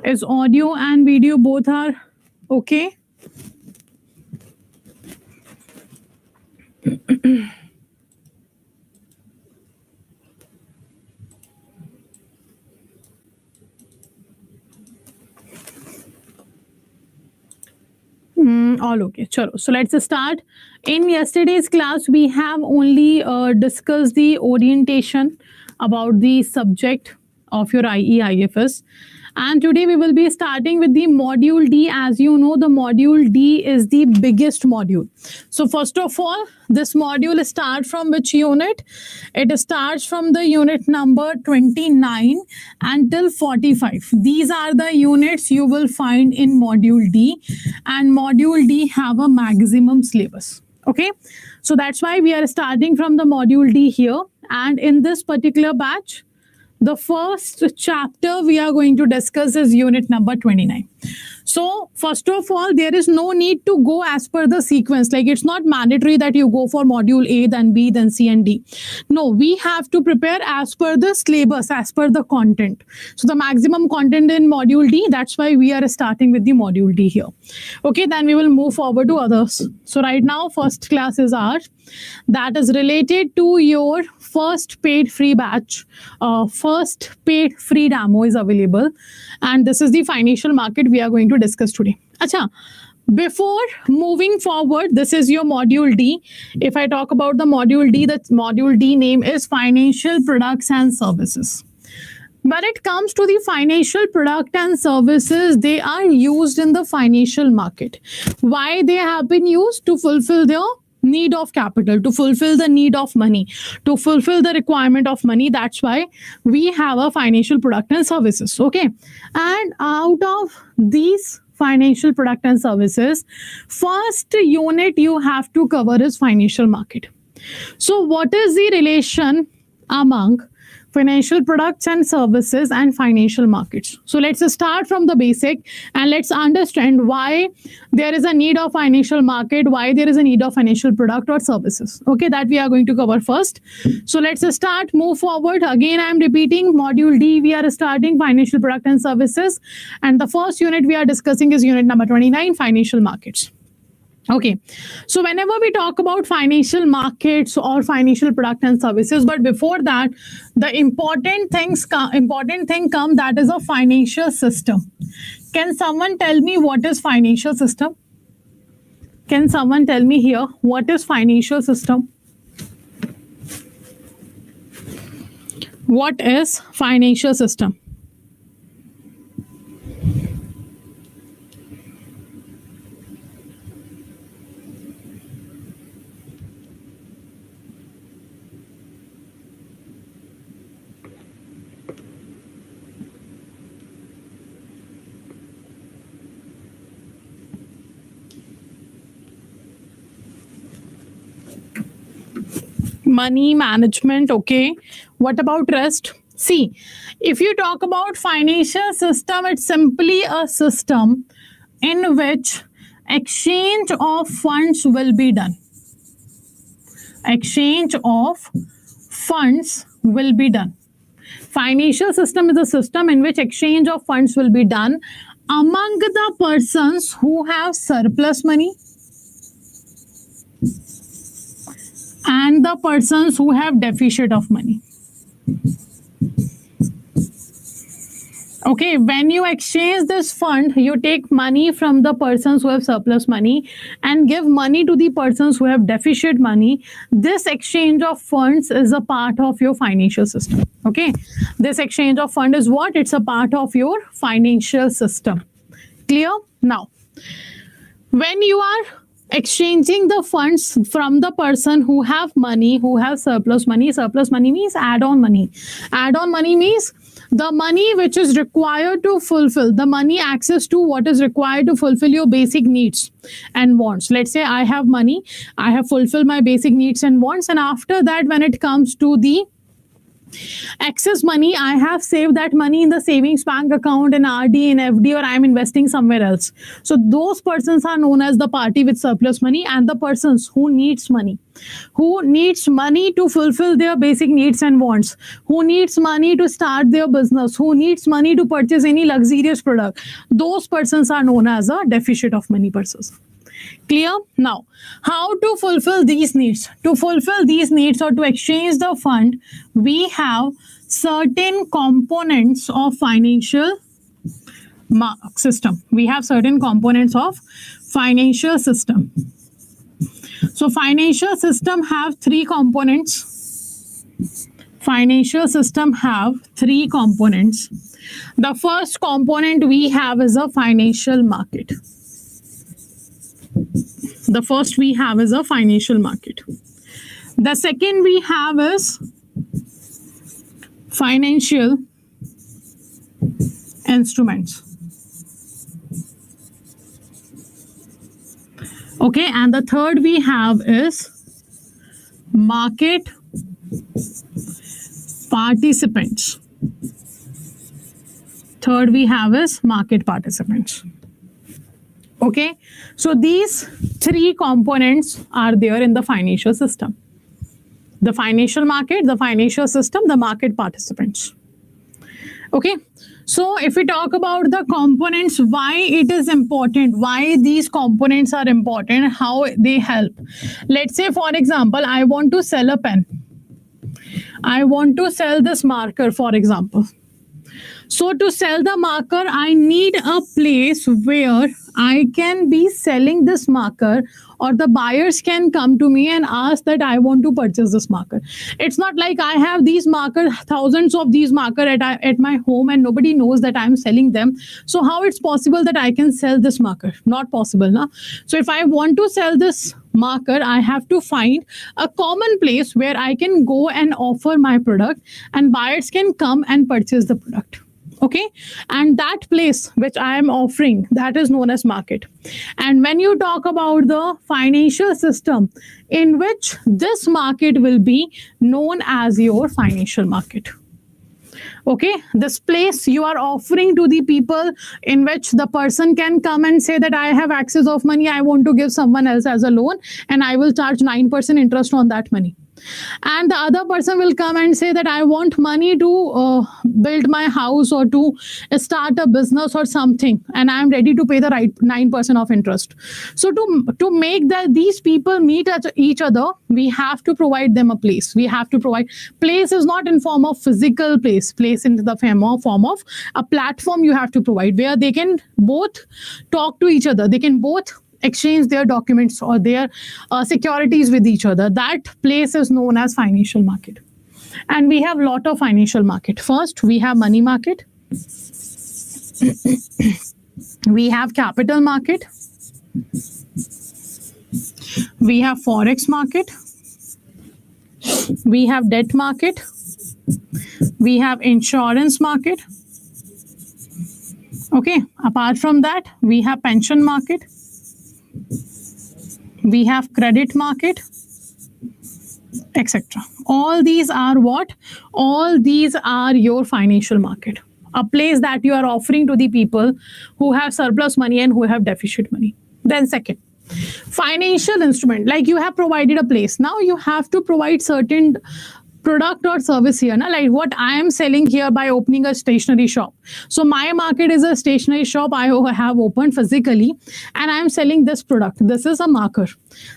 Is audio and video both are okay? All okay. Chalo. So let's start. In yesterday's class, we have only discussed the orientation about the subject of your IE IFS. And today we will be starting with the module D. As you know, the module D is the biggest module. So first of all, this module starts from which unit? It starts from the unit number 29 until 45. These are the units you will find in module D, and module D have a maximum syllabus. Okay, so that's why we are starting from the module D here. And in this particular batch, the first chapter we are going to discuss is unit number 29. So first of all, there is no need to go as per the sequence. Like, it's not mandatory that you go for module A, then B, then C and D. No, we have to prepare as per the syllabus, as per the content. So the maximum content in module D, that's why we are starting with the module D here. Okay, then we will move forward to others. So right now, first class is ours. That is related to your first paid free batch. First paid free demo is available. And this is the financial market we are going to discuss today. Acha, before moving forward, this is your module D. If I talk about the module D, the module D name is Financial Products and Services. When it comes to the financial product and services, they are used in the financial market. Why they have been used? To fulfill their need of capital, to fulfill the need of money, to fulfill the requirement of money. That's why we have a financial product and services. Okay, and out of these financial product and services, first unit you have to cover is financial market. So what is the relation among financial products and services and financial markets? So let's start from the basic and let's understand why there is a need of financial market, why there is a need of financial product or services. Okay, that we are going to cover first. So let's start, move forward. Again, I am repeating, module D, we are starting financial product and services. And the first unit we are discussing is unit number 29, financial markets. Okay, so whenever we talk about financial markets or financial product and services, but before that, the important thing come, that is a financial system. Can someone tell me what is financial system? Can someone tell me here what is financial system? What is financial system? Money management. Okay, what about rest? See, if you talk about financial system, it's simply a system in which exchange of funds will be done. Exchange of funds will be done. Financial system is a system in which exchange of funds will be done among the persons who have surplus money and the persons who have deficit of money. Okay, when you exchange this fund, you take money from the persons who have surplus money and give money to the persons who have deficit money. This exchange of funds is a part of your financial system. Okay, this exchange of fund is what? It's a part of your financial system. Clear? Now, when you are exchanging the funds from the person who have money, who have surplus money means add-on money. Add-on money means the money which is required to fulfill, the money access to what is required to fulfill your basic needs and wants. Let's say I have money, I have fulfilled my basic needs and wants, and after that, when it comes to the Excess money, I have saved that money in the savings bank account, in RD, in FD, or I am investing somewhere else. So those persons are known as the party with surplus money, and the persons who needs money. Who needs money to fulfill their basic needs and wants, who needs money to start their business, who needs money to purchase any luxurious product, those persons are known as a deficit of money persons. Clear? Now, how to fulfill these needs? To fulfill these needs or to exchange the fund, we have certain components of financial system. We have certain components of financial system. So financial system have three components. Financial system have three components. The first component we have is a financial market. The first we have is a financial market. The second we have is financial instruments. Okay, and the third we have is market participants. Third we have is market participants. Okay, so these three components are there in the financial system. The financial market, the financial system, the market participants. Okay, so if we talk about the components, why it is important, why these components are important, how they help. Let's say, for example, I want to sell a pen. I want to sell this marker, for example. So to sell the marker, I need a place where I can be selling this marker, or the buyers can come to me and ask that I want to purchase this marker. It's not like I have these markers, thousands of these markers at my home, and nobody knows that I'm selling them. So how it's possible that I can sell this marker? Not possible, na? So if I want to sell this marker, I have to find a common place where I can go and offer my product, and buyers can come and purchase the product. Okay, and that place which I am offering, that is known as market. And when you talk about the financial system, in which this market will be known as your financial market. Okay, this place you are offering to the people, in which the person can come and say that I have access of money, I want to give someone else as a loan, and I will charge 9% interest on that money. And the other person will come and say that I want money to build my house or to start a business or something, and I am ready to pay the right 9% of interest. So to make that these people meet each other, we have to provide them a place. We have to provide place is not in form of physical place in the form of a platform you have to provide, where they can both talk to each other. They can both exchange their documents or their securities with each other. That place is known as financial market. And we have a lot of financial market. First, we have money market. We have capital market. We have forex market. We have debt market. We have insurance market. Okay, apart from that, we have pension market. We have credit market, etc. All these are what? All these are your financial market. A place that you are offering to the people who have surplus money and who have deficit money. Then second, financial instrument. Like you have provided a place. Now you have to provide certain product or service here, na? Like what I am selling here by opening a stationery shop. So my market is a stationery shop I have opened physically, and I am selling this product. This is a marker.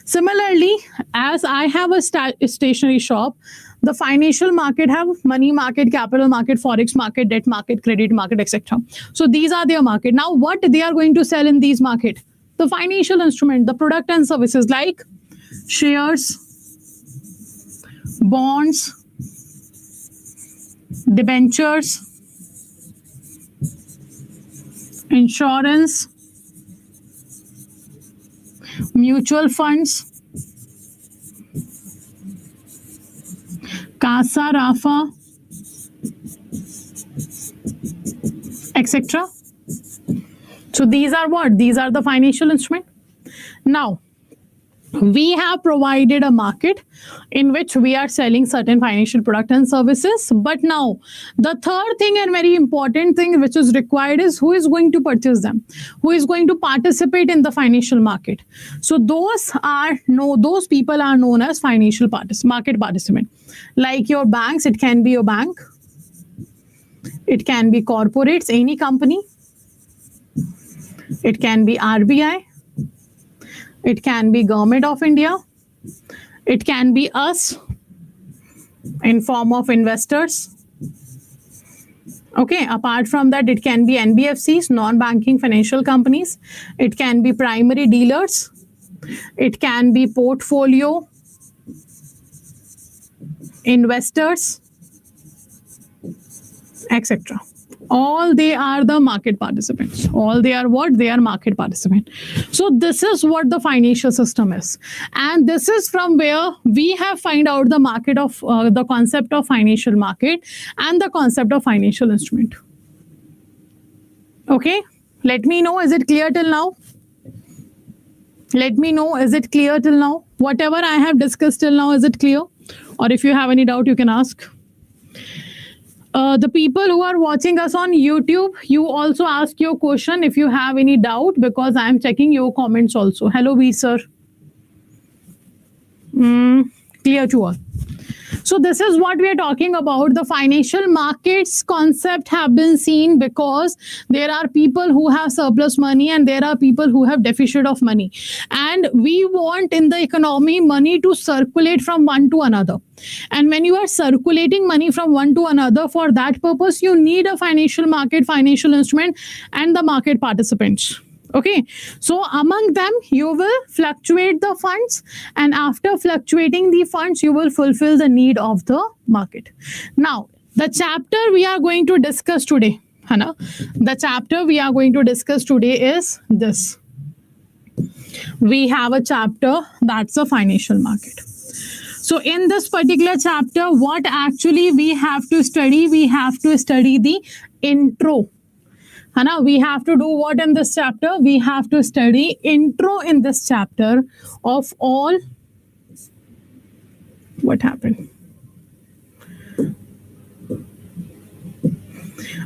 Similarly, as I have a stationery shop, the financial market have money market, capital market, forex market, debt market, credit market, etc. So these are their market. Now what they are going to sell in these market? The financial instrument, the product and services like shares, bonds, debentures, insurance, mutual funds, CASA, RAFA, etc. So these are what? These are the financial instruments. Now, we have provided a market in which we are selling certain financial product and services. But now the third thing and very important thing which is required is who is going to purchase them, who is going to participate in the financial market. So those people are known as financial market participant. Like your banks, it can be your bank, it can be corporates, any company, it can be RBI, it can be Government of India, it can be us in form of investors. Okay, apart from that, it can be NBFCs, non-banking financial companies, it can be primary dealers, it can be portfolio investors, etc. All they are the market participants. All they are what? They are market participants. So this is what the financial system is. And this is from where we have find out the market of the concept of financial market and the concept of financial instrument. Okay, let me know, is it clear till now? Let me know, is it clear till now? Whatever I have discussed till now, is it clear? Or if you have any doubt, you can ask. The people who are watching us on YouTube, you also ask your question if you have any doubt, because I am checking your comments also. Hello, Veer sir. Clear to all. So this is what we are talking about. The financial markets concept have been seen because there are people who have surplus money and there are people who have deficit of money. And we want in the economy money to circulate from one to another. And when you are circulating money from one to another, for that purpose, you need a financial market, financial instrument, and the market participants. Okay, so among them, you will fluctuate the funds, and after fluctuating the funds, you will fulfill the need of the market. Now, the chapter we are going to discuss today, the chapter we are going to discuss today is this. We have a chapter that's a financial market. So in this particular chapter, what actually we have to study? We have to study the intro. We have to do what in this chapter? We have to study intro in this chapter of all. What happened?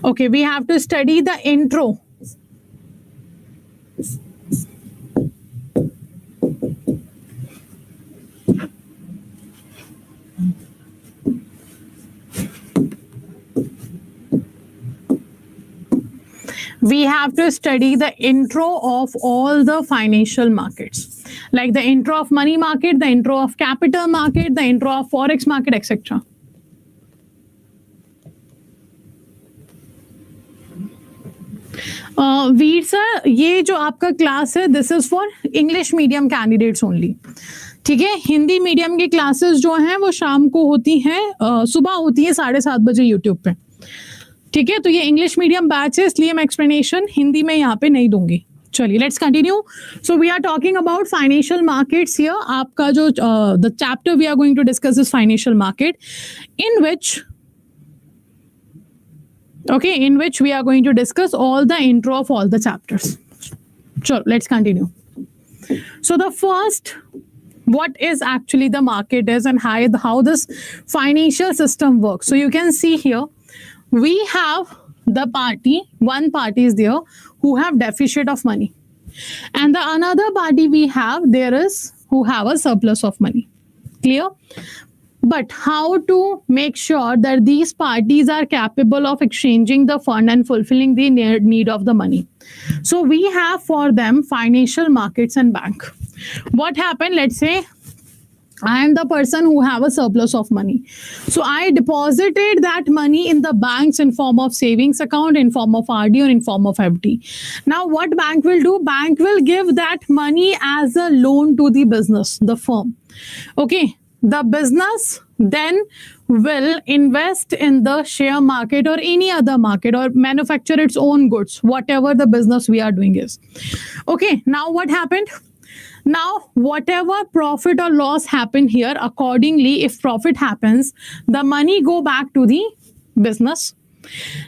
Okay, we have to study the intro. We have to study the intro of all the financial markets, like the intro of money market, the intro of capital market, the intro of forex market, etc. Veer sir, ये जो आपका class है, this is for English medium candidates only. ठीक है, Hindi medium की classes जो हैं वो शाम को होती हैं, सुबह होती है 7:30 बजे यूट्यूब पे. ठीक है, तो ये इंग्लिश मीडियम बैच है, इसलिए मैं एक्सप्लेनेशन हिंदी में यहाँ पे नहीं दूंगी. चलिए, let's continue. So we are talking about financial markets here. आपका जो the chapter we are going to discuss is financial market, in which we are going to discuss all the intro of all the chapters. Sure, let's continue. So the first, what is actually the market is and how this financial system works. So you can see here, we have one party is there who have deficit of money, and the another party who have a surplus of money. Clear? But how to make sure that these parties are capable of exchanging the fund and fulfilling the need of the money? So we have for them financial markets and bank. What happened? Let's say I am the person who have a surplus of money. So I deposited that money in the banks in form of savings account, in form of RD or in form of FD. Now what bank will do? Bank will give that money as a loan to the business, the firm. Okay. The business then will invest in the share market or any other market or manufacture its own goods, whatever the business we are doing is. Okay, now what happened? Now, whatever profit or loss happened here, accordingly, if profit happens, the money go back to the business.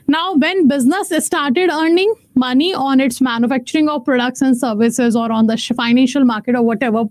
Now, when business started earning money on its manufacturing of products and services, or on the financial market, or whatever,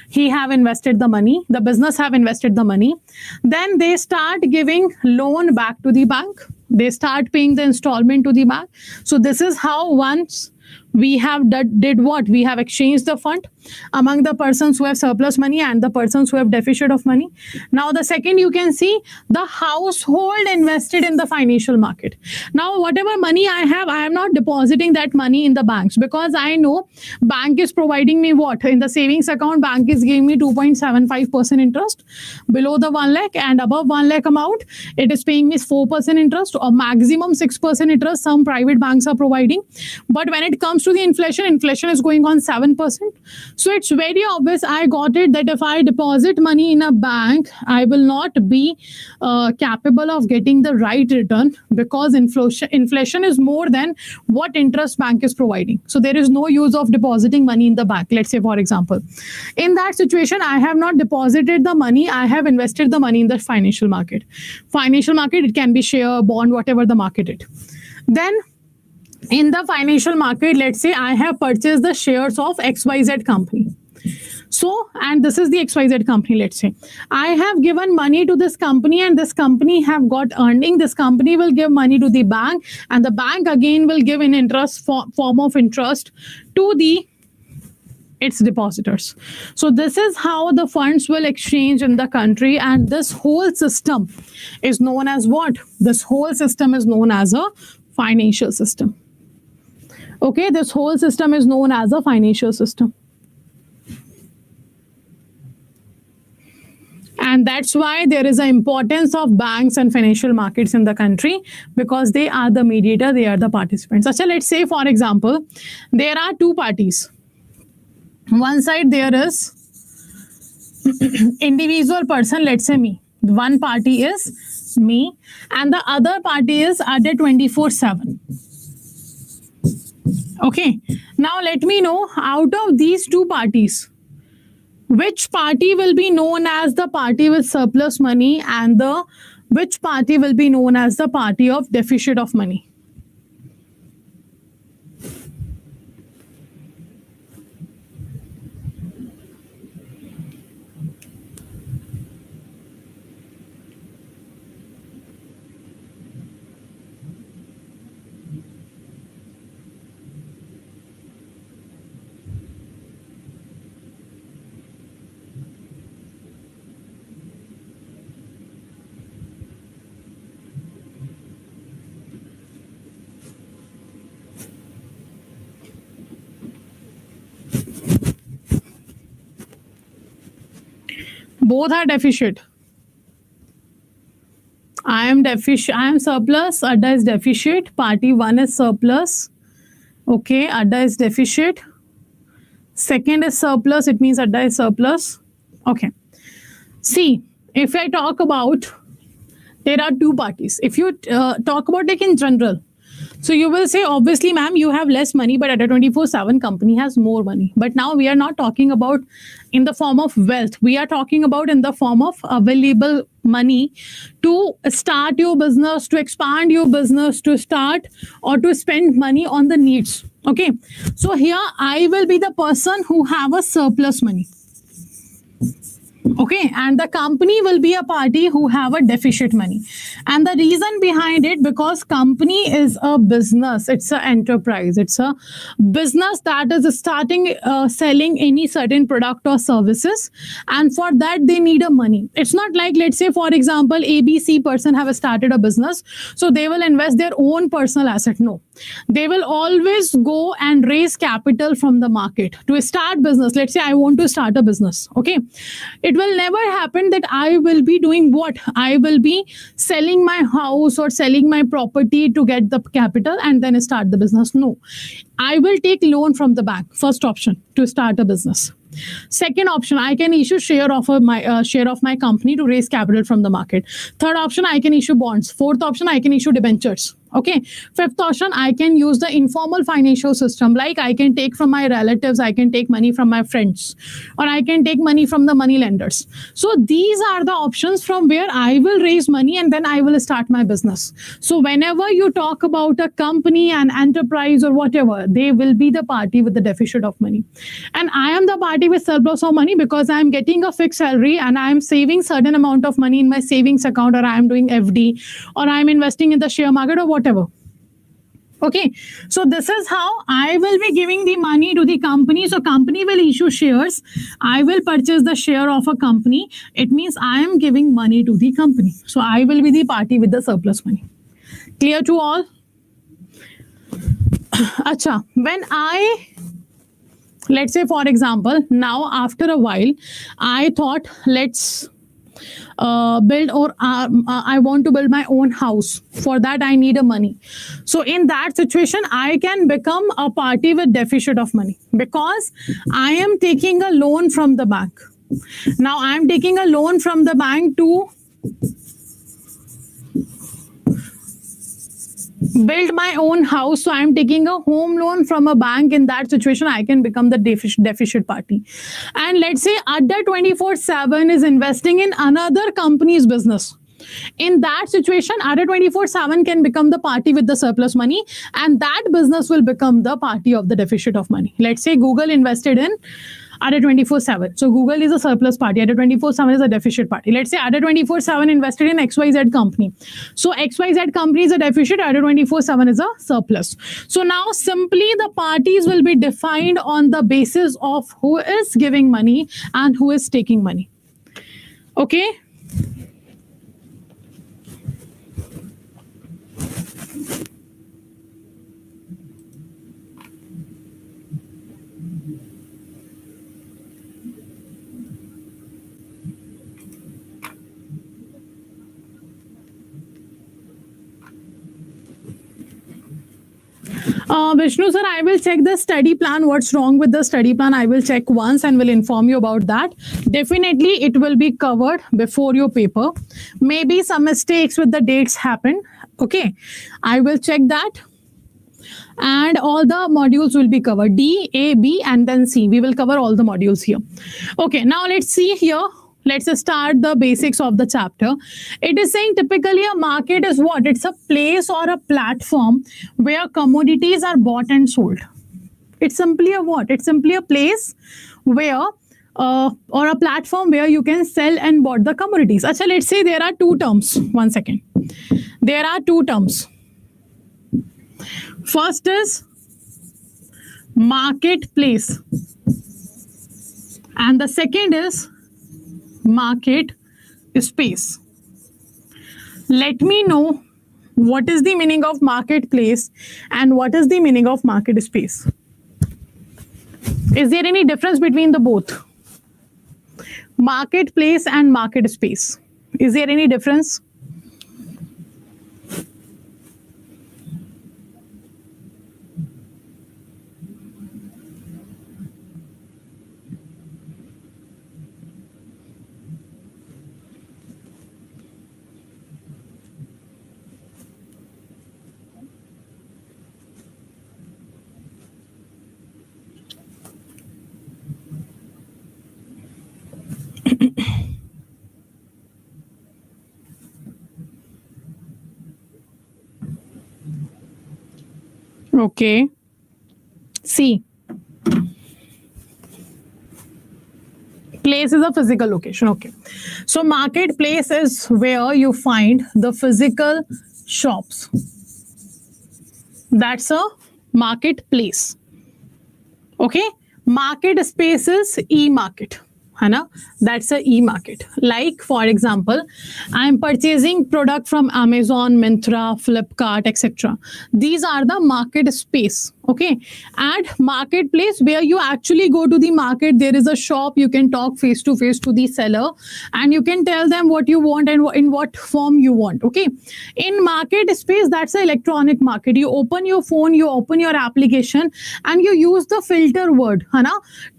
he have invested the money, the business have invested the money, then they start giving loan back to the bank. They start paying the installment to the bank. So this is how once we have did what? We have exchanged the fund among the persons who have surplus money and the persons who have deficit of money. Now the second, you can see the household invested in the financial market. Now whatever money I have, I am not depositing that money in the banks, because I know bank is providing me what? In the savings account, bank is giving me 2.75% interest below the 1 lakh, and above 1 lakh amount, it is paying me 4% interest, or maximum 6% interest some private banks are providing. But when it comes to the inflation is going on 7%. So it's very obvious, I got it, that if I deposit money in a bank, I will not be capable of getting the right return, because inflation is more than what interest bank is providing. So there is no use of depositing money in the bank. Let's say, for example, in that situation, I have not deposited the money, I have invested the money in the financial market. Financial market, it can be share, bond, whatever the market is. Then in the financial market, let's say I have purchased the shares of XYZ company. So, and this is the XYZ company, let's say. I have given money to this company, and this company have got earning. This company will give money to the bank, and the bank again will give an interest form of interest to its depositors. So this is how the funds will exchange in the country, and this whole system is known as what? This whole system is known as a financial system. Okay, this whole system is known as a financial system. And that's why there is an importance of banks and financial markets in the country, because they are the mediator, they are the participants. So let's say, for example, there are two parties. One side there is individual person, let's say me. One party is me, and the other party is Adda247. Okay, now let me know, out of these two parties, which party will be known as the party with surplus money, and which party will be known as the party of deficit of money? Both are deficit. I am deficit. I am surplus. Adda is deficit. Party 1 is surplus. Okay, Adda is deficit. Second is surplus. It means Adda is surplus. Okay. See, if I talk about, there are two parties. If you talk about like in general, so you will say, obviously, ma'am, you have less money, but Adda247 company has more money. But now we are not talking about in the form of wealth. We are talking about in the form of available money to start your business, to expand your business, to start or to spend money on the needs. Okay. So here I will be the person who have a surplus money. Okay, and the company will be a party who have a deficit money. And the reason behind it, because company is a business, it's an enterprise, it's a business that is starting selling any certain product or services, and for that they need a money. It's not like, let's say, for example, ABC person have started a business, so they will invest their own personal asset. No, they will always go and raise capital from the market to start business. Let's say I want to start a business. Okay, it will never happen that I will be doing what? I will be selling my house or selling my property to get the capital and then start the business. No, I will take loan from the bank. First option, to start a business. Second option, I can issue share of my company to raise capital from the market. Third option, I can issue bonds. Fourth option, I can issue debentures. Okay. Fifth option, I can use the informal financial system. Like I can take from my relatives, I can take money from my friends, or I can take money from the money lenders. So these are the options from where I will raise money and then I will start my business. So whenever you talk about a company, an enterprise or whatever, they will be the party with the deficit of money. And I am the party with surplus of money because I am getting a fixed salary and I am saving certain amount of money in my savings account, or I am doing FD, or I am investing in the share market or whatever. Okay, so this is how I will be giving the money to the company. So company will issue shares. I will purchase the share of a company. It means I am giving money to the company. So I will be the party with the surplus money. Clear to all? Acha, when let's say for example, now after a while, I thought let's build, or I want to build my own house. For that I need a money. So in that situation I can become a party with deficit of money because I am taking a loan from the bank. Now I am taking a loan from the bank to build my own house. So I'm taking a home loan from a bank. In that situation I can become the deficit party. And let's say Adda247 is investing in another company's business. In that situation Adda247 can become the party with the surplus money, and that business will become the party of the deficit of money. Let's say Google invested in Adda247. So Google is a surplus party. Adda247 is a deficit party. Let's say Adda247 invested in XYZ company. So XYZ company is a deficit. Adda247 is a surplus. So now simply the parties will be defined on the basis of who is giving money and who is taking money. Okay. Vishnu sir, I will check the study plan. What's wrong with the study plan? I will check once and will inform you about that. Definitely it will be covered before your paper. Maybe some mistakes with the dates happen. Okay, I will check that. And all the modules will be covered. D, A, B and then C. We will cover all the modules here. Okay, now let's see here. Let's start the basics of the chapter. It is saying typically a market is what? It's a place or a platform where commodities are bought and sold. It's simply a what? It's simply a place where or a platform where you can sell and bought the commodities. Achha, let's say there are two terms. 1 second. There are two terms. First is marketplace. And the second is market space. Let me know what is the meaning of marketplace and what is the meaning of market space. Is there any difference between the both? Marketplace and market space. Is there any difference? Okay. C. Place is a physical location. Okay. So marketplace is where you find the physical shops. That's a marketplace. Okay. Market space is e-market. That's a e-market. Like for example, I am purchasing product from Amazon, Myntra, Flipkart, etc. These are the market space. Okay. And marketplace where you actually go to the market. There is a shop. You can talk face to face to the seller and you can tell them what you want and in what form you want. Okay. In market space, that's an electronic market. You open your phone, you open your application and you use the filter word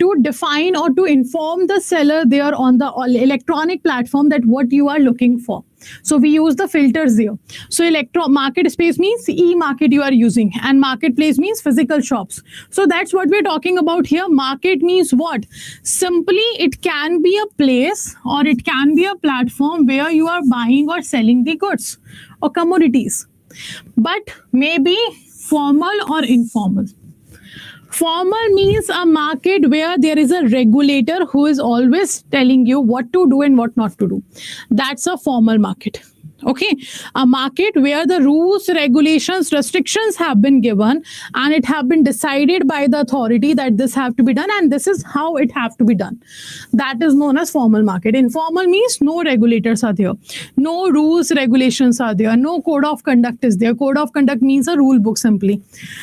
to define or to inform the seller there on the electronic platform that what you are looking for. So we use the filters there. So market space means e-market you are using, and marketplace means physical shops. So that's what we're talking about here. Market means what? Simply it can be a place or it can be a platform where you are buying or selling the goods or commodities, but maybe formal or informal. Formal means a market where there is a regulator who is always telling you what to do and what not to do. That's a formal market. Okay, a market where the rules, regulations, restrictions have been given and it have been decided by the authority that this have to be done and this is how it have to be done. That is known as formal market. Informal means no regulators are there, no rules, regulations are there, no code of conduct is there. Code of conduct means a rule book simply.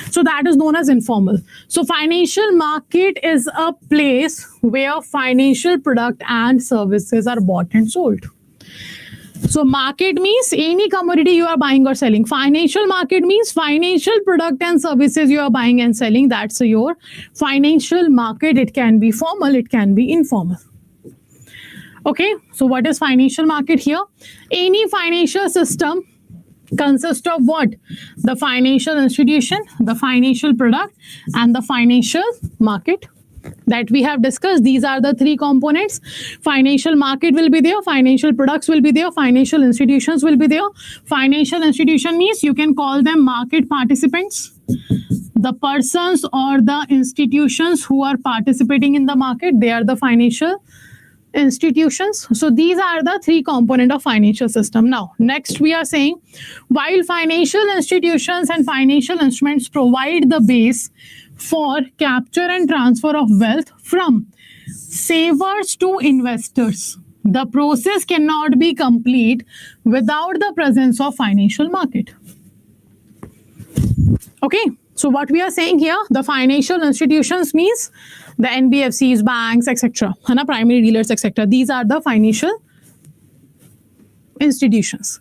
So that is known as informal. So financial market is a place where financial product and services are bought and sold. So market means any commodity you are buying or selling. Financial market means financial product and services you are buying and selling. That's your financial market. It can be formal, it can be informal. Okay, so what is financial market here? Any financial system consists of what? The financial institution, the financial product, and the financial market that we have discussed. These are the three components. Financial market will be there, financial products will be there, financial institutions will be there. Financial institution means you can call them market participants, the persons or the institutions who are participating in the market, they are the financial institutions. So these are the three components of financial system. Now next we are saying, while financial institutions and financial instruments provide the base for capture and transfer of wealth from savers to investors, the process cannot be complete without the presence of financial market. Okay, so what we are saying here, the financial institutions means the NBFCs, banks, etc., primary dealers, etc. These are the financial institutions.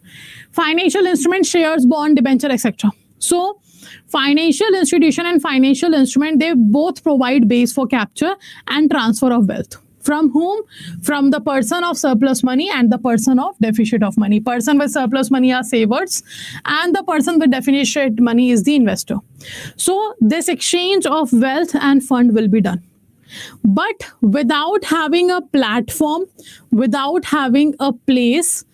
Financial instruments, shares, bond, debenture, etc. So financial institution and financial instrument, they both provide base for capture and transfer of wealth. From whom? From the person of surplus money and the person of deficit of money. Person with surplus money are savers and the person with deficit money is the investor. So this exchange of wealth and fund will be done. But without having a platform, without having a place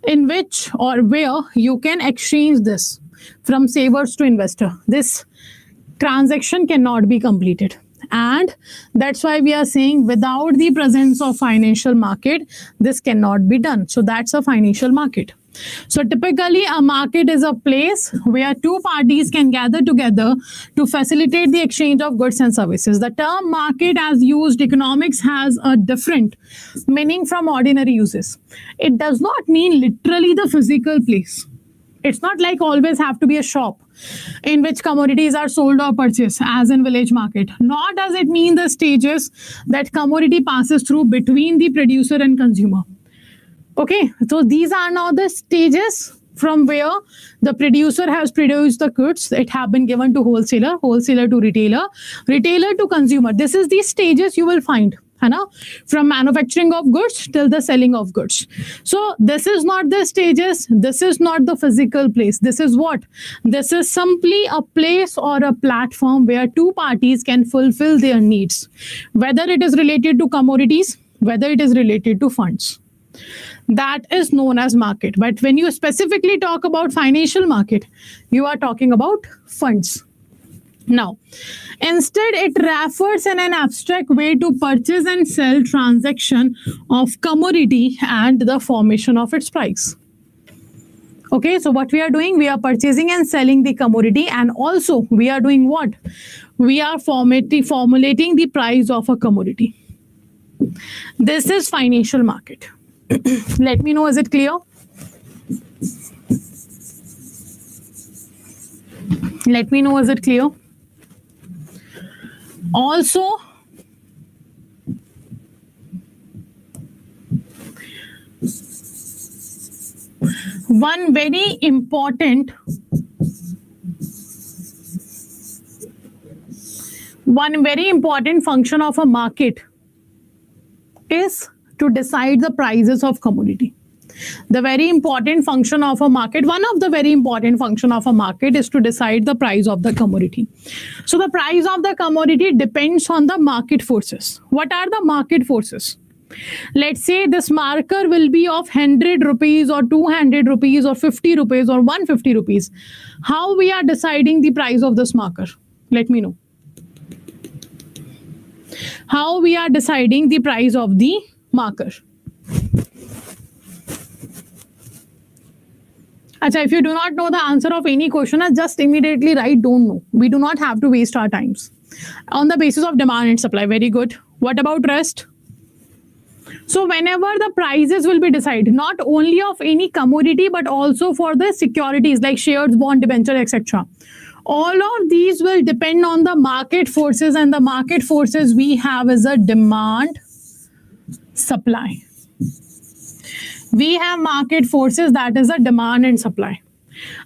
in which or where you can exchange this from savers to investor, this transaction cannot be completed. And that's why we are saying without the presence of financial market, this cannot be done. So that's a financial market. So typically a market is a place where two parties can gather together to facilitate the exchange of goods and services. The term market as used economics has a different meaning from ordinary uses. It does not mean literally the physical place. It's not like always have to be a shop in which commodities are sold or purchased as in village market. Nor does it mean the stages that commodity passes through between the producer and consumer. Okay, so these are now the stages from where the producer has produced the goods. It have been given to wholesaler, wholesaler to retailer, retailer to consumer. This is the stages you will find. From manufacturing of goods till the selling of goods. So this is not the stages, this is not the physical place. This is what? This is simply a place or a platform where two parties can fulfill their needs, whether it is related to commodities, whether it is related to funds. That is known as market. But when you specifically talk about financial market, you are talking about funds. Now, instead, it refers in an abstract way to purchase and sell transaction of commodity and the formation of its price. Okay, so what we are doing, we are purchasing and selling the commodity, and also we are doing what? We are formulating the price of a commodity. This is financial market. Let me know, is it clear? Let me know, is it clear? Also, one very important function of a market is to decide the prices of commodity. The very important function of a market, one of the very important function of a market is to decide the price of the commodity. So the price of the commodity depends on the market forces. What are the market forces? Let's say this marker will be of 100 rupees or 200 rupees or 50 rupees or 150 rupees. How we are deciding the price of this marker? Let me know. How we are deciding the price of the marker? Achha, if you do not know the answer of any question, just immediately write don't know. We do not have to waste our times. On the basis of demand and supply. Very good. What about rest? So whenever the prices will be decided, not only of any commodity, but also for the securities like shares, bond, debenture, etc. All of these will depend on the market forces, and the market forces we have is a demand, supply. We have market forces, that is a demand and supply.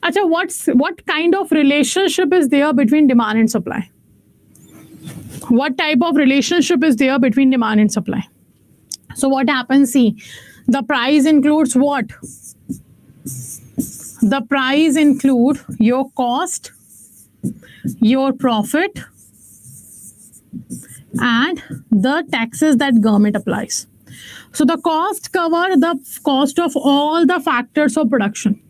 Achha, what kind of relationship is there between demand and supply? What type of relationship is there between demand and supply? So what happens? See, the price includes what? The price include your cost, your profit, and the taxes that government applies. So the cost cover the cost of all the factors of production.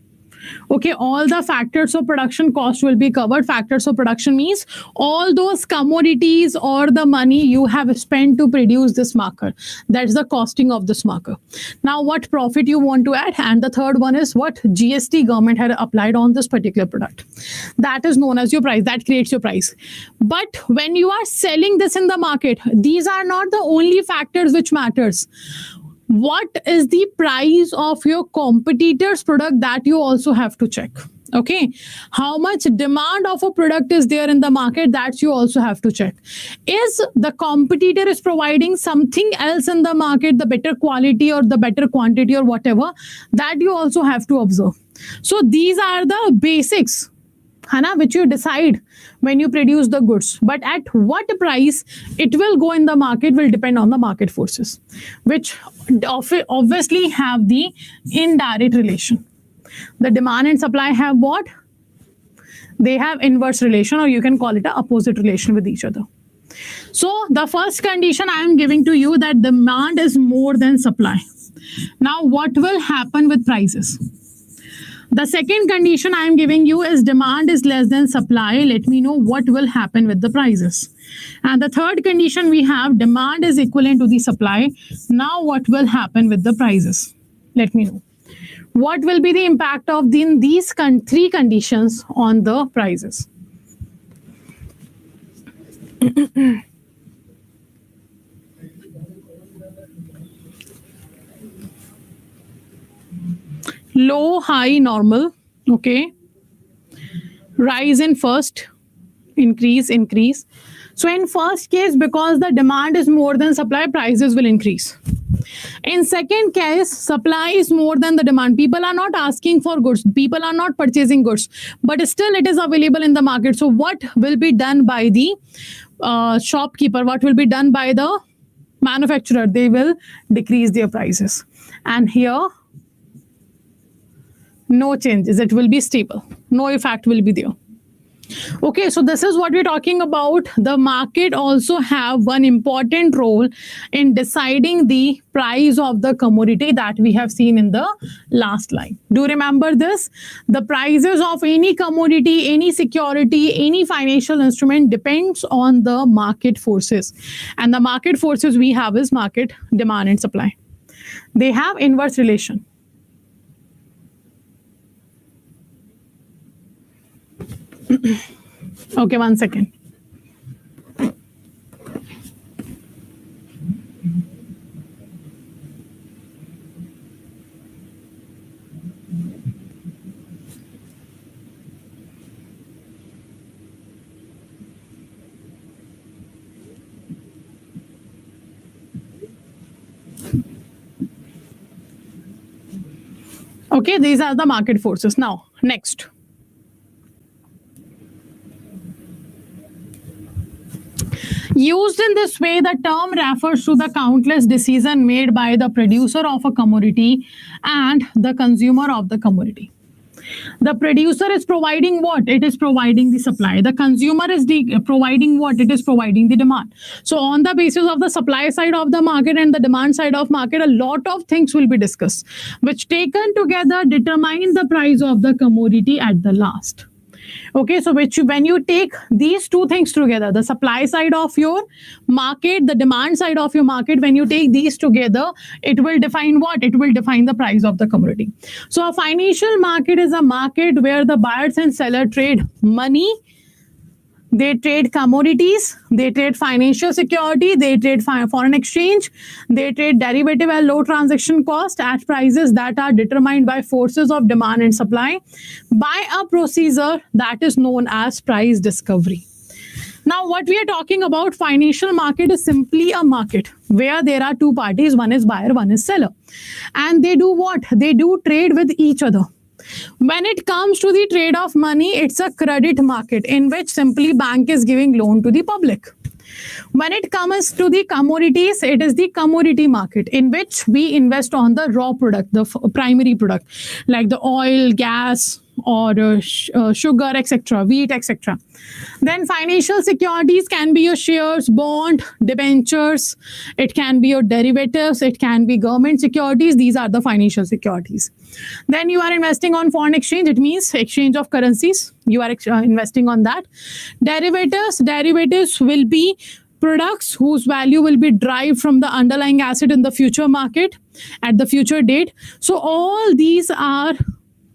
Okay, all the factors of production cost will be covered. Factors of production means all those commodities or the money you have spent to produce this marker. That's the costing of this marker. Now, what profit you want to add? And the third one is what GST government had applied on this particular product. That is known as your price. That creates your price. But when you are selling this in the market, these are not the only factors which matters. What is the price of your competitor's product, that you also have to check. Okay, how much demand of a product is there in the market, that you also have to check. Is the competitor is providing something else in the market, the better quality or the better quantity or whatever, that you also have to observe. So these are the basics, which you decide when you produce the goods. But at what price it will go in the market will depend on the market forces, which obviously have the indirect relation. The demand and supply have what? They have inverse relation, or you can call it an opposite relation with each other. So the first condition I am giving to you, that demand is more than supply. Now what will happen with prices? The second condition I am giving you is demand is less than supply. Let me know what will happen with the prices. And the third condition we have, demand is equivalent to the supply. Now what will happen with the prices? Let me know. What will be the impact of these three conditions on the prices? Low, high, normal. Okay. Rise in first, increase, increase. So in first case, because the demand is more than supply, prices will increase. In second case, supply is more than the demand. People are not asking for goods. People are not purchasing goods. But still it is available in the market. So what will be done by the shopkeeper? What will be done by the manufacturer? They will decrease their prices. And here, no changes. It will be stable. No effect will be there. Okay, so this is what we're talking about. The market also have one important role in deciding the price of the commodity that we have seen in the last line. Do remember this? The prices of any commodity, any security, any financial instrument depends on the market forces. And the market forces we have is market, demand and supply. They have inverse relation. Okay, 1 second. Okay, these are the market forces. Now, next. Used in this way, the term refers to the countless decisions made by the producer of a commodity and the consumer of the commodity. The producer is providing what? It is providing the supply. The consumer is providing what? It is providing the demand. So on the basis of the supply side of the market and the demand side of market, a lot of things will be discussed, which taken together determine the price of the commodity at the last. Okay, so when you take these two things together, the supply side of your market, the demand side of your market, when you take these together, it will define what? It will define the price of the commodity. So a financial market is a market where the buyers and seller trade money, they trade commodities, they trade financial security, they trade foreign exchange, they trade derivative at low transaction cost at prices that are determined by forces of demand and supply by a procedure that is known as price discovery. Now, what we are talking about, financial market is simply a market where there are two parties, one is buyer, one is seller. And they do what? They do trade with each other. When it comes to the trade of money, it's a credit market in which simply bank is giving loan to the public. When it comes to the commodities, it is the commodity market in which we invest on the raw product, the primary product, like the oil, gas, or sugar, etc., wheat, etc. Then financial securities can be your shares, bond, debentures. It can be your derivatives. It can be government securities. These are the financial securities. Then you are investing on foreign exchange. It means exchange of currencies. You are investing on that. Derivatives will be products whose value will be derived from the underlying asset in the future market at the future date. So all these are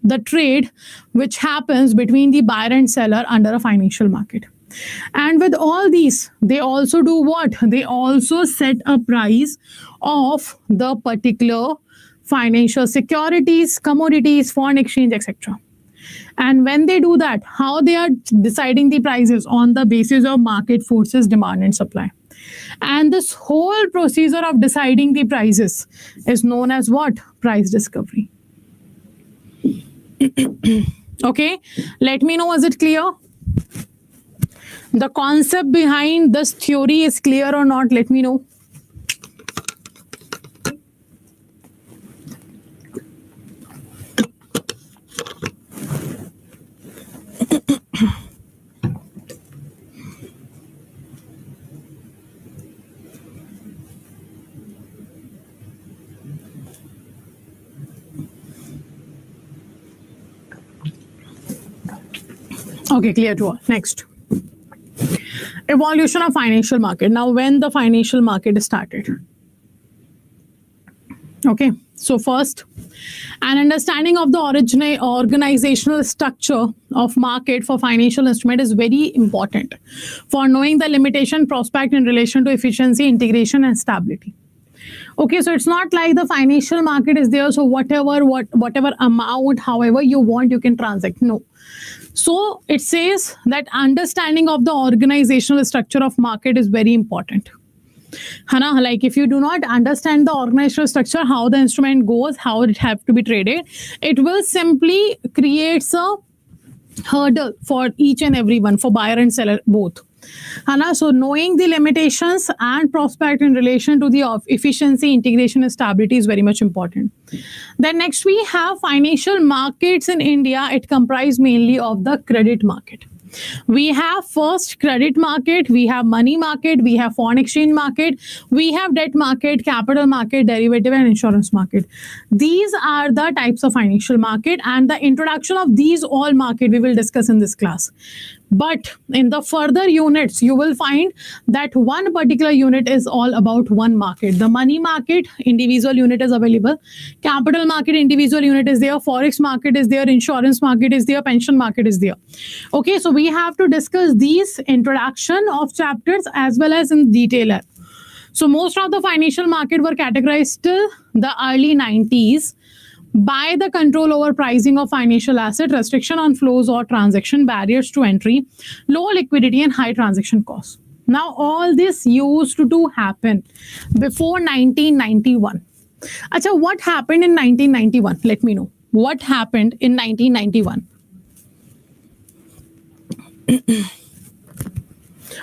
the trade which happens between the buyer and seller under a financial market. And with all these, they also do what? They also set a price of the particular financial securities, commodities, foreign exchange, etc. And when they do that, how they are deciding the prices? On the basis of market forces, demand and supply. And this whole procedure of deciding the prices is known as what? Price discovery. Okay, let me know, is it clear? The concept behind this theory is clear or not? Let me know. Okay, clear to all. Next. Evolution of financial market. Now, when the financial market started. Okay, so first, an understanding of the organizational structure of market for financial instrument is very important for knowing the limitation prospect in relation to efficiency, integration, and stability. Okay, so it's not like the financial market is there, so whatever amount, however you want, you can transact. No. So it says that understanding of the organizational structure of market is very important. Hana, like if you do not understand the organizational structure, how the instrument goes, how it have to be traded, it will simply create a hurdle for each and everyone, for buyer and seller both. Hana, so knowing the limitations and prospect in relation to the efficiency, integration, and stability is very much important. Then next we have financial markets in India. It comprises mainly of the credit market. We have first credit market, we have money market, we have foreign exchange market, we have debt market, capital market, derivative and insurance market. These are the types of financial market, and the introduction of these all market we will discuss in this class. But in the further units, you will find that one particular unit is all about one market. The money market, individual unit is available. Capital market, individual unit is there. Forex market is there. Insurance market is there. Pension market is there. Okay, so we have to discuss these introduction of chapters as well as in detail. So most of the financial market were categorized till the early 90s. By the control over pricing of financial asset, restriction on flows or transaction, barriers to entry, low liquidity and high transaction costs. Now all this used to happen before 1991. Acha, what happened in 1991? Let me know. What happened in 1991?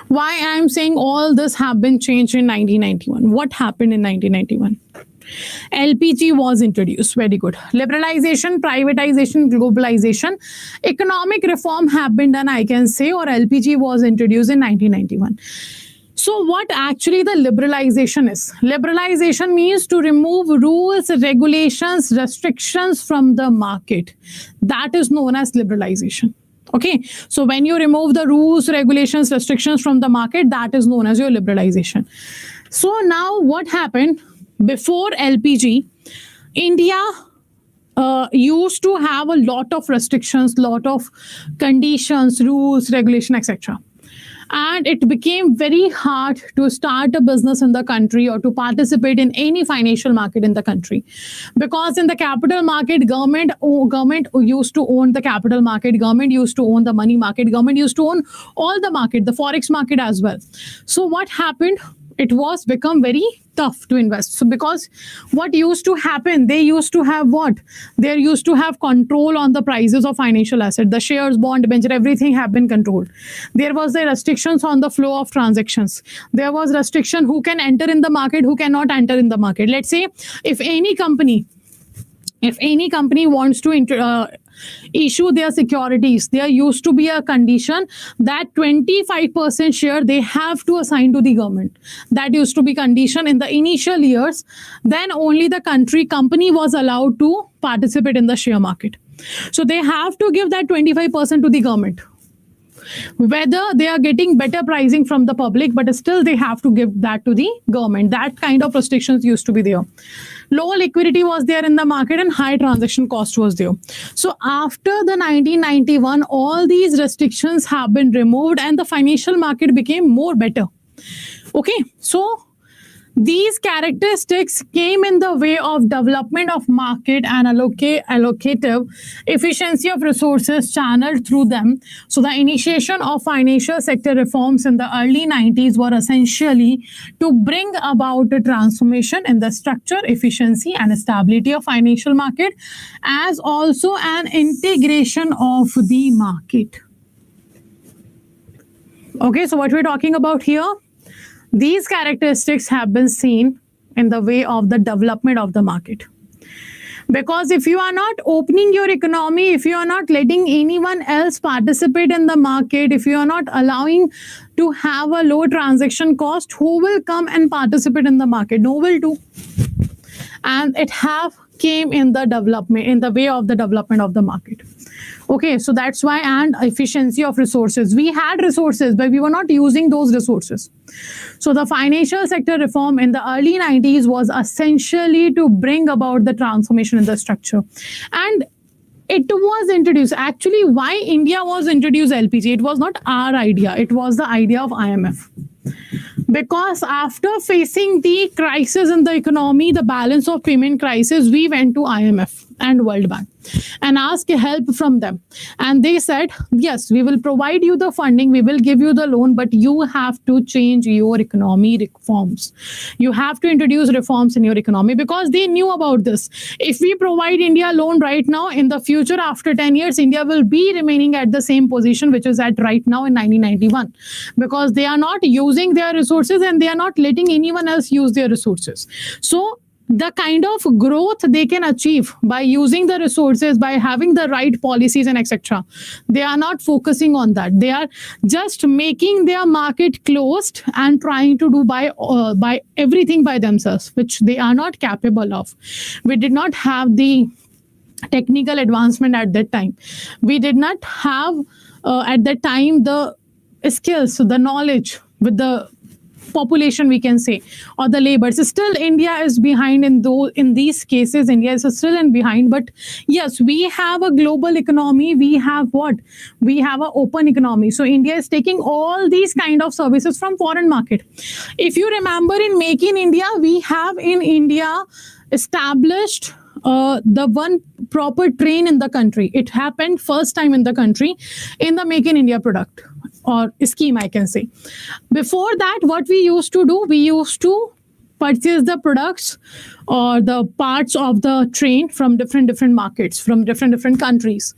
Why I am saying all this have been changed in 1991. What happened in 1991? LPG was introduced. Very good. Liberalization, privatization, globalization, economic reform have been done, I can say, or LPG was introduced in 1991. So what actually the liberalization is? Liberalization means to remove rules, regulations, restrictions from the market. That is known as liberalization. Okay, so when you remove the rules, regulations, restrictions from the market, that is known as your liberalization. So now what happened? Before LPG, India used to have a lot of restrictions, lot of conditions, rules, regulation, etc. And it became very hard to start a business in the country or to participate in any financial market in the country, because in the capital market, government used to own the capital market, government used to own the money market, government used to own all the market, the forex market as well. So what happened? It was become very tough to invest. So because what used to happen, they used to have what? They used to have control on the prices of financial assets. The shares, bond, debenture, everything have been controlled. There was the restrictions on the flow of transactions. There was restriction who can enter in the market, who cannot enter in the market. Let's say if any company wants to issue their securities, there used to be a condition that 25% share they have to assign to the government. That used to be condition in the initial years. Then only the company was allowed to participate in the share market. So they have to give that 25% to the government. Whether they are getting better pricing from the public, but still they have to give that to the government. That kind of restrictions used to be there. Low liquidity was there in the market and high transaction cost was there. So after the 1991, all these restrictions have been removed and the financial market became more better. Okay, so these characteristics came in the way of development of market and allocative efficiency of resources channeled through them. So the initiation of financial sector reforms in the early 90s were essentially to bring about a transformation in the structure, efficiency and stability of financial market, as also an integration of the market. Okay, so what we're talking about here? These characteristics have been seen in the way of the development of the market. Because if you are not opening your economy, if you are not letting anyone else participate in the market, if you are not allowing to have a low transaction cost, who will come and participate in the market? No will do. And it have came in the development, in the way of the development of the market. Okay, so that's why, and efficiency of resources. We had resources, but we were not using those resources. So the financial sector reform in the early 90s was essentially to bring about the transformation in the structure. And it was introduced. Actually, why India was introduced LPG? It was not our idea. It was the idea of IMF. Because after facing the crisis in the economy, the balance of payment crisis, we went to IMF and World Bank and asked help from them. And they said, yes, we will provide you the funding, we will give you the loan, but you have to change your economy reforms. You have to introduce reforms in your economy, because they knew about this. If we provide India loan right now, in the future, after 10 years, India will be remaining at the same position which is at right now in 1991, because they are not using their resources and they are not letting anyone else use their resources. So the kind of growth they can achieve by using the resources, by having the right policies and etc., they are not focusing on that. They are just making their market closed and trying to do by everything by themselves, which they are not capable of. We did not have the technical advancement at that time. We did not have at that time the skills, the knowledge with the population, we can say, or the labor. So still India is behind in these cases. India is still in behind. But yes, we have a global economy. We have what? We have an open economy. So India is taking all these kind of services from foreign market. If you remember, in Make in India, we have in India established the one proper train in the country. It happened first time in the country in the Make in India product or scheme, I can say. Before that, what we used to do, we used to purchase the products or the parts of the train from different markets, from different countries,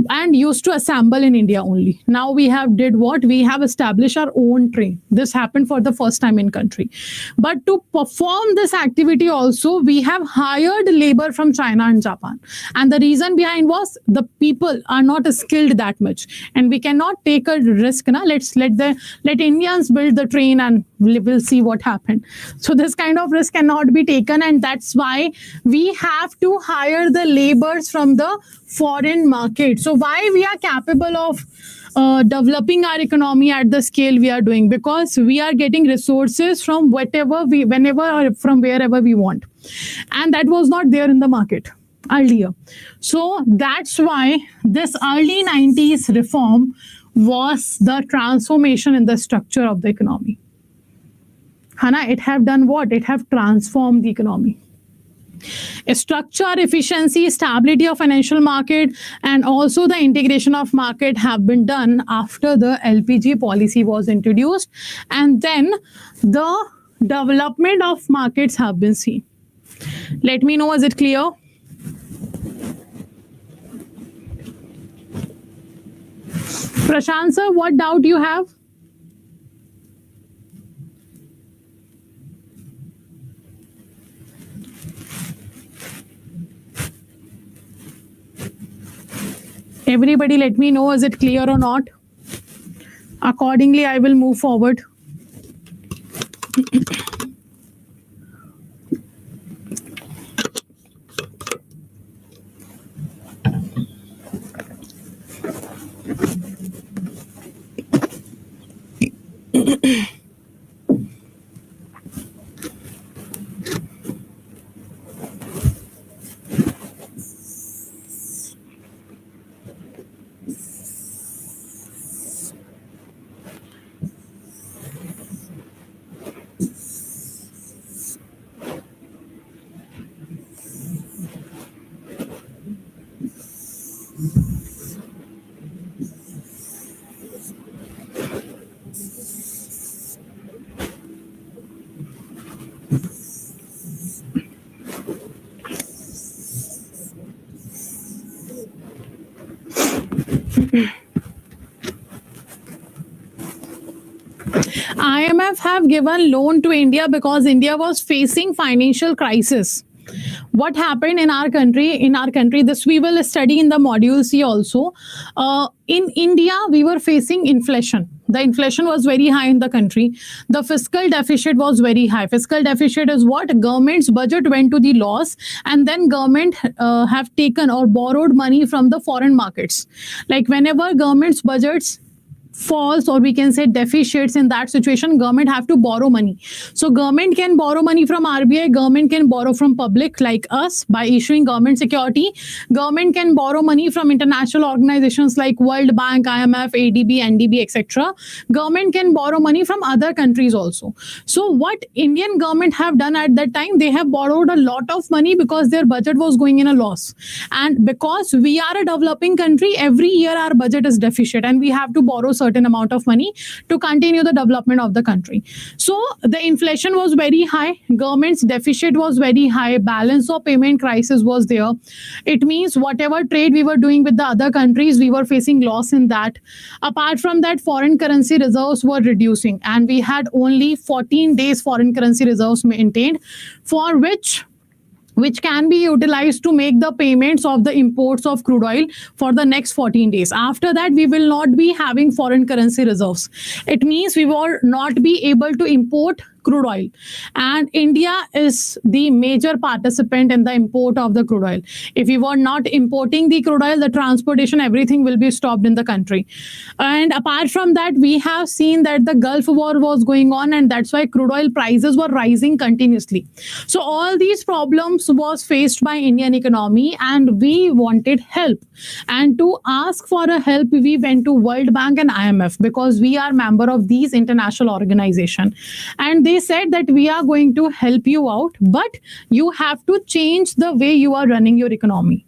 and used to assemble in India only. Now we have did what? We have established our own train. This happened for the first time in country. But to perform this activity also, we have hired labor from China and Japan. And the reason behind was the people are not skilled that much. And we cannot take a risk. Na? Let Indians build the train and we'll see what happened. So this kind of risk cannot be taken. And that's why we have to hire the laborers from the foreign market. So why we are capable of developing our economy at the scale we are doing? Because we are getting resources from whenever or from wherever we want. And that was not there in the market earlier. So that's why this early 90s reform was the transformation in the structure of the economy. Hana, it have done what? It have transformed the economy. Structure, efficiency, stability of financial market, and also the integration of market have been done after the LPG policy was introduced, and then the development of markets have been seen. Let me know, is it clear? Prashant sir, what doubt you have? Everybody let me know, is it clear or not? Accordingly, I will move forward. IMF have given loan to India because India was facing financial crisis. What happened in our country? This we will study in the module C also. In India, we were facing inflation. The inflation was very high in the country. The fiscal deficit was very high. Fiscal deficit is what? Government's budget went to the loss, and then government have taken or borrowed money from the foreign markets. Like whenever government's budgets falls, or we can say deficits, in that situation government have to borrow money. So government can borrow money from RBI, government can borrow from public like us by issuing government security, government can borrow money from international organizations like World Bank, IMF, ADB, NDB, etc. Government can borrow money from other countries also. So what Indian government have done at that time, they have borrowed a lot of money because their budget was going in a loss, and because we are a developing country, every year our budget is deficit and we have to borrow certain amount of money to continue the development of the country. So the inflation was very high, government's deficit was very high, balance of payment crisis was there. It means whatever trade we were doing with the other countries, we were facing loss in that. Apart from that, foreign currency reserves were reducing, and we had only 14 days foreign currency reserves maintained, for which can be utilized to make the payments of the imports of crude oil for the next 14 days. After that, we will not be having foreign currency reserves. It means we will not be able to import crude oil, and India is the major participant in the import of the crude oil. If we were not importing the crude oil, the transportation, everything will be stopped in the country. And apart from that, we have seen that the Gulf War was going on, and that's why crude oil prices were rising continuously. So all these problems was faced by Indian economy, and we wanted help. And to ask for a help, we went to World Bank and IMF because we are member of these international organizations, and they said that we are going to help you out, but you have to change the way you are running your economy.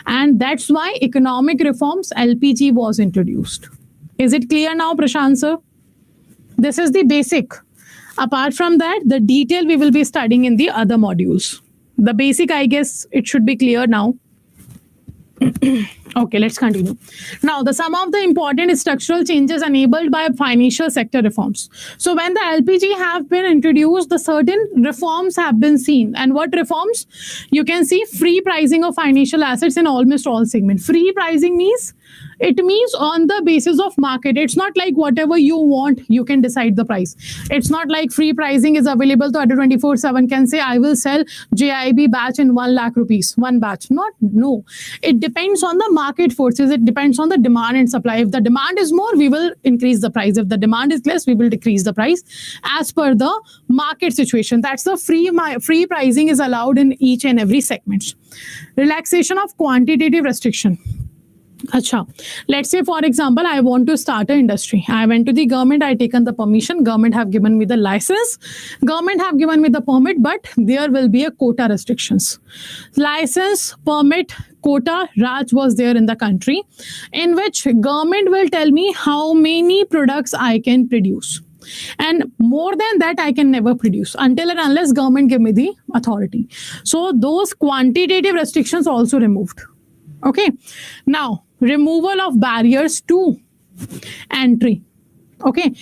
And that's why economic reforms, LPG, was introduced. Is it clear now, Prashant sir? This is the basic. Apart from that, the detail we will be studying in the other modules. The basic, I guess it should be clear now. Okay, let's continue. Now, the some of the important structural changes enabled by financial sector reforms. So, when the LPG have been introduced, the certain reforms have been seen. And what reforms? You can see free pricing of financial assets in almost all segments. Free pricing means it means on the basis of market. It's not like whatever you want, you can decide the price. It's not like free pricing is available to Adda247 can say, I will sell JAIIB batch in 1 lakh rupees, one batch. No. It depends on the market forces. It depends on the demand and supply. If the demand is more, we will increase the price. If the demand is less, we will decrease the price as per the market situation. That's the free pricing is allowed in each and every segment. Relaxation of quantitative restriction. Acha. Let's say, for example, I want to start an industry. I went to the government, I taken the permission, government have given me the license, government have given me the permit, but there will be a quota restrictions. License, permit, quota, Raj was there in the country, in which government will tell me how many products I can produce. And more than that, I can never produce until and unless government give me the authority. So those quantitative restrictions also removed. Okay. Now, removal of barriers to entry. Okay.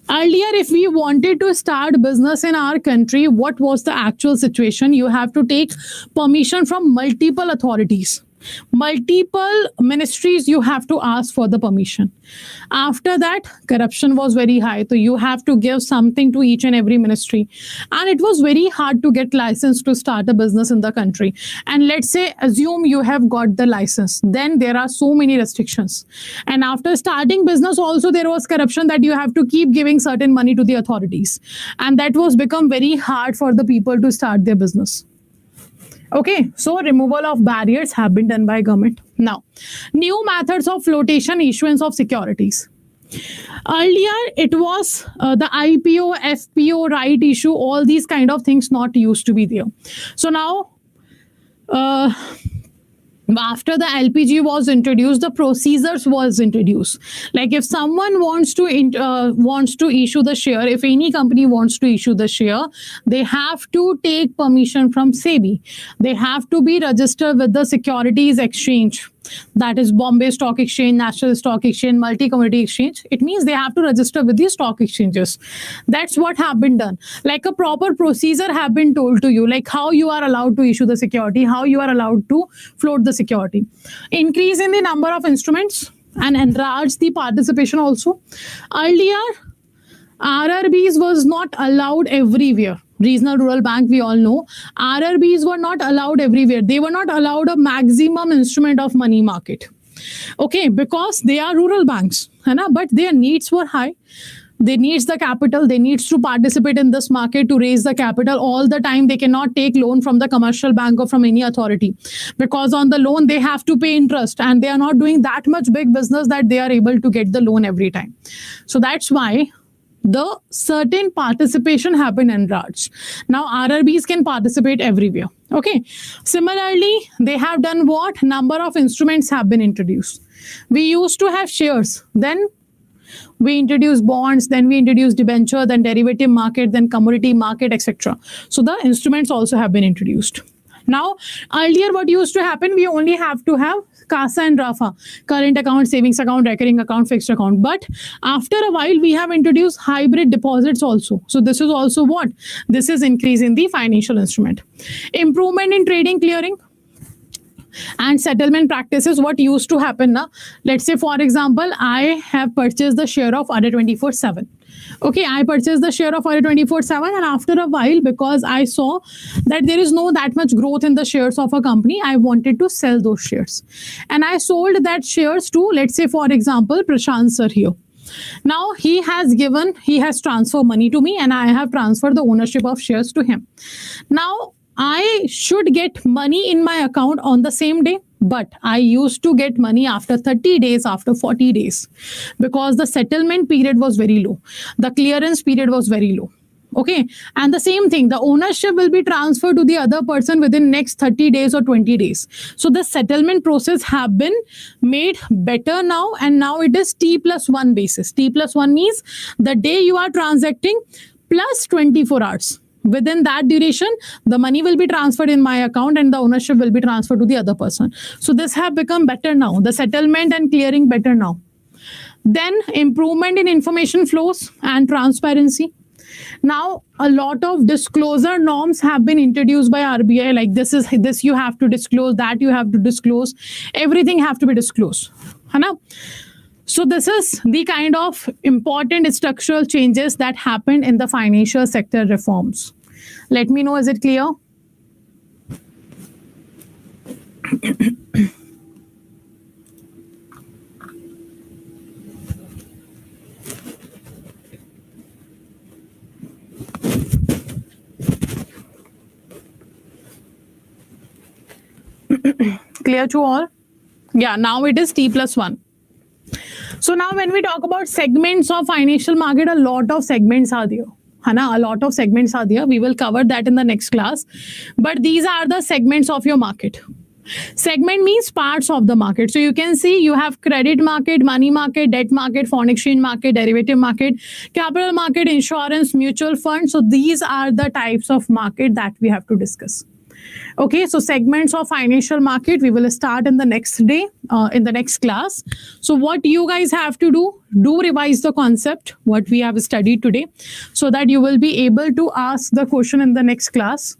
Earlier, if we wanted to start business in our country, what was the actual situation? You have to take permission from multiple authorities. Multiple ministries, you have to ask for the permission. After that, corruption was very high. So you have to give something to each and every ministry. And it was very hard to get license to start a business in the country. And let's say, assume you have got the license. Then there are so many restrictions. And after starting business also, there was corruption that you have to keep giving certain money to the authorities. And that was become very hard for the people to start their business. Okay, so removal of barriers have been done by government. Now, new methods of flotation, issuance of securities. Earlier, it was the IPO, FPO, right issue, all these kind of things not used to be there. So now, after the LPG was introduced, the procedures was introduced. Like if someone wants to issue the share, if any company wants to issue the share, they have to take permission from SEBI. They have to be registered with the Securities Exchange. That is Bombay Stock Exchange, National Stock Exchange, Multi-Commodity Exchange. It means they have to register with the stock exchanges. That's what have been done. Like a proper procedure have been told to you, like how you are allowed to issue the security, how you are allowed to float the security. Increase in the number of instruments and enlarge the participation also. Earlier, RRBs was not allowed everywhere. Regional Rural Bank, we all know. RRBs were not allowed everywhere. They were not allowed a maximum instrument of money market. Okay, because they are rural banks. But their needs were high. They needs the capital. They needs to participate in this market to raise the capital all the time. They cannot take loan from the commercial bank or from any authority. Because on the loan, they have to pay interest. And they are not doing that much big business that they are able to get the loan every time. So that's why the certain participation have been enlarged. Now RRBs can participate everywhere. Okay. Similarly, they have done what? Number of instruments have been introduced. We used to have shares. Then we introduced bonds. Then we introduced debenture. Then derivative market. Then commodity market, etc. So the instruments also have been introduced. Now, earlier what used to happen, we only have to have CASA and RAFA, current account, savings account, recurring account, fixed account. But after a while, we have introduced hybrid deposits also. So this is also what? This is increase in the financial instrument. Improvement in trading, clearing and settlement practices. What used to happen now? Let's say, for example, I have purchased the share of Adda247. Okay, I purchased the share of Adda247 and after a while, because I saw that there is no that much growth in the shares of a company, I wanted to sell those shares. And I sold that shares to, let's say, for example, Prashant sir here. Now he has transferred money to me and I have transferred the ownership of shares to him. Now I should get money in my account on the same day. But I used to get money after 30 days, after 40 days, because the settlement period was very low. The clearance period was very low. Okay. And the same thing, the ownership will be transferred to the other person within next 30 days or 20 days. So the settlement process have been made better now. And now it is T+1 basis. T+1 means the day you are transacting plus 24 hours. within that duration, the money will be transferred in my account and the ownership will be transferred to the other person. So this have become better now. The settlement and clearing better now. Then improvement in information flows and transparency. Now a lot of disclosure norms have been introduced by RBI, like this you have to disclose, that you have to disclose, everything have to be disclosed. So this is the kind of important structural changes that happened in the financial sector reforms. Let me know, is it clear? Clear to all? Yeah, now it is T+1. So now when we talk about segments of financial market, a lot of segments are there. A lot of segments are there. We will cover that in the next class. But these are the segments of your market. Segment means parts of the market. So you can see you have credit market, money market, debt market, foreign exchange market, derivative market, capital market, insurance, mutual fund. So these are the types of market that we have to discuss. Okay, so segments of financial market, we will start in the next day, in the next class. So what you guys have to do revise the concept, what we have studied today, so that you will be able to ask the question in the next class.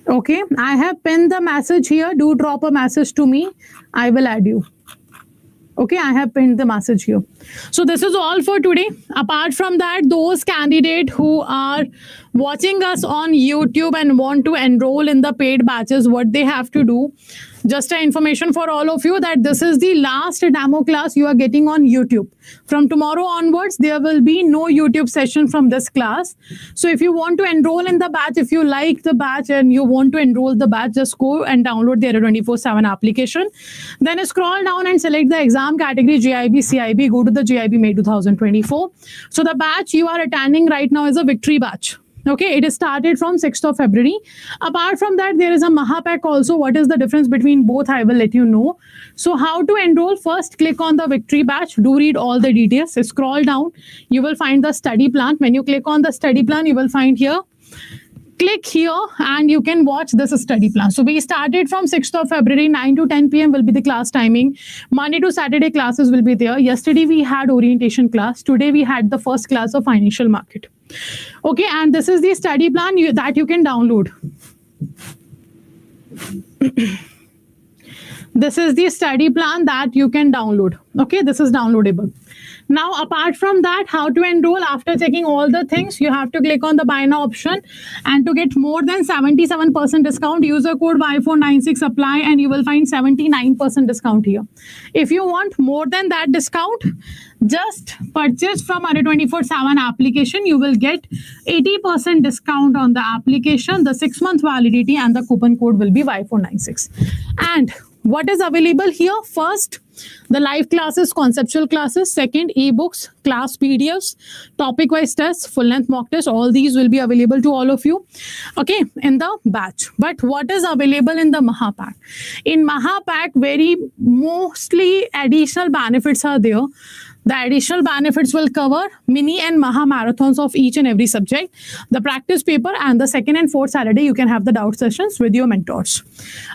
Okay, I have pinned the message here. Do drop a message to me. I will add you. Okay, I have pinned the message here. So this is all for today. Apart from that, those candidates who are watching us on YouTube and want to enroll in the paid batches, what they have to do, just an information for all of you that this is the last demo class you are getting on YouTube. From tomorrow onwards, there will be no YouTube session from this class. So if you want to enroll in the batch, if you like the batch and you want to enroll the batch, just go and download the Adda247 application. Then scroll down and select the exam category JIB, CIB, go to the JIB May 2024. So the batch you are attending right now is a victory batch. Okay, it is started from 6th of February. Apart from that, there is a Mahapack also. What is the difference between both? I will let you know. So how to enroll? First, click on the victory batch. Do read all the details. Scroll down. You will find the study plan. When you click on the study plan, you will find here. Click here and you can watch this study plan. So we started from 6th of February, 9 to 10 p.m. will be the class timing. Monday to Saturday classes will be there. Yesterday we had orientation class. Today we had the first class of financial market. Okay, and this is the study plan that you can download. This is the study plan that you can download. Okay, this is downloadable. Now, apart from that, how to enroll? After checking all the things, you have to click on the buy now option, and to get more than 77% discount, user code Y496 apply and you will find 79% discount here. If you want more than that discount, just purchase from Adda247 application. You will get 80% discount on the application, the 6-month validity, and the coupon code will be Y496. And what is available here? First, the live classes, conceptual classes. Second, ebooks, class PDFs, topic-wise tests, full-length mock tests. All these will be available to all of you, okay, in the batch. But what is available in the Mahapack? In Mahapack, very mostly additional benefits are there. The additional benefits will cover mini and Maha marathons of each and every subject, the practice paper, and the second and fourth Saturday, you can have the doubt sessions with your mentors.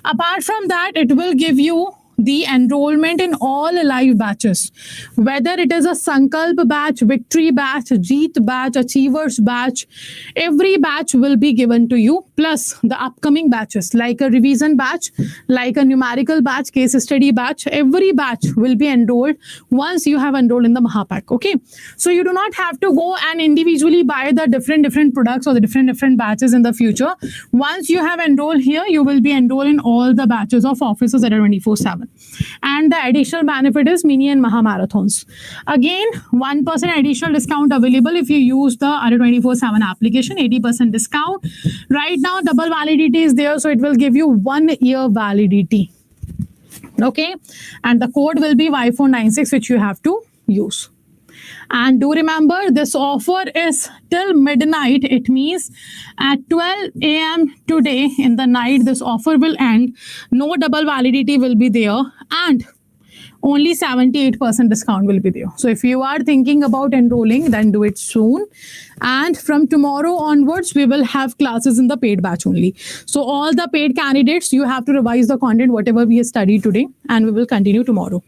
Apart from that, it will give you the enrollment in all live batches, whether it is a Sankalp batch, Victory batch, Jeet batch, Achievers batch. Every batch will be given to you, plus the upcoming batches like a revision batch, like a numerical batch, case study batch. Every batch will be enrolled once you have enrolled in the Mahapack. Okay, so you do not have to go and individually buy the different products or the different batches in the future. Once you have enrolled here, you will be enrolled in all the batches of officers at Adda247. And the additional benefit is mini and Maha marathons. Again, 1% additional discount available if you use the Adda247 application, 80% discount. Right now, double validity is there, so it will give you 1 year validity. Okay, and the code will be Y496, which you have to use. And do remember, this offer is till midnight. It means at 12 a.m. today in the night, this offer will end. No double validity will be there, and only 78% discount will be there. So if you are thinking about enrolling, then do it soon. And from tomorrow onwards, we will have classes in the paid batch only. So all the paid candidates, you have to revise the content, whatever we have studied today, and we will continue tomorrow.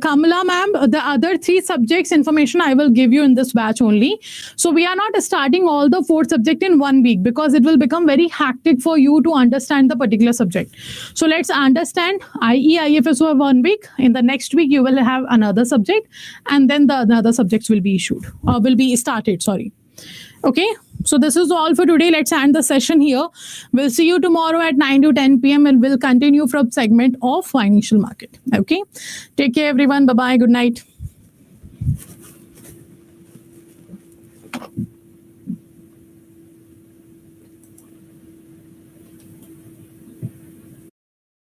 Kamala ma'am, the other 3 subjects information I will give you in this batch only. So we are not starting all the 4 subjects in 1 week, because it will become very hectic for you to understand the particular subject. So let's understand IE IFS for 1 week. In the next week, you will have another subject, and then the other subjects will be issued, or will be started, sorry. Okay, so this is all for today. Let's end the session here. We'll see you tomorrow at 9 to 10 p.m. and we'll continue from segment of financial market. Okay, take care everyone. Bye-bye. Good night.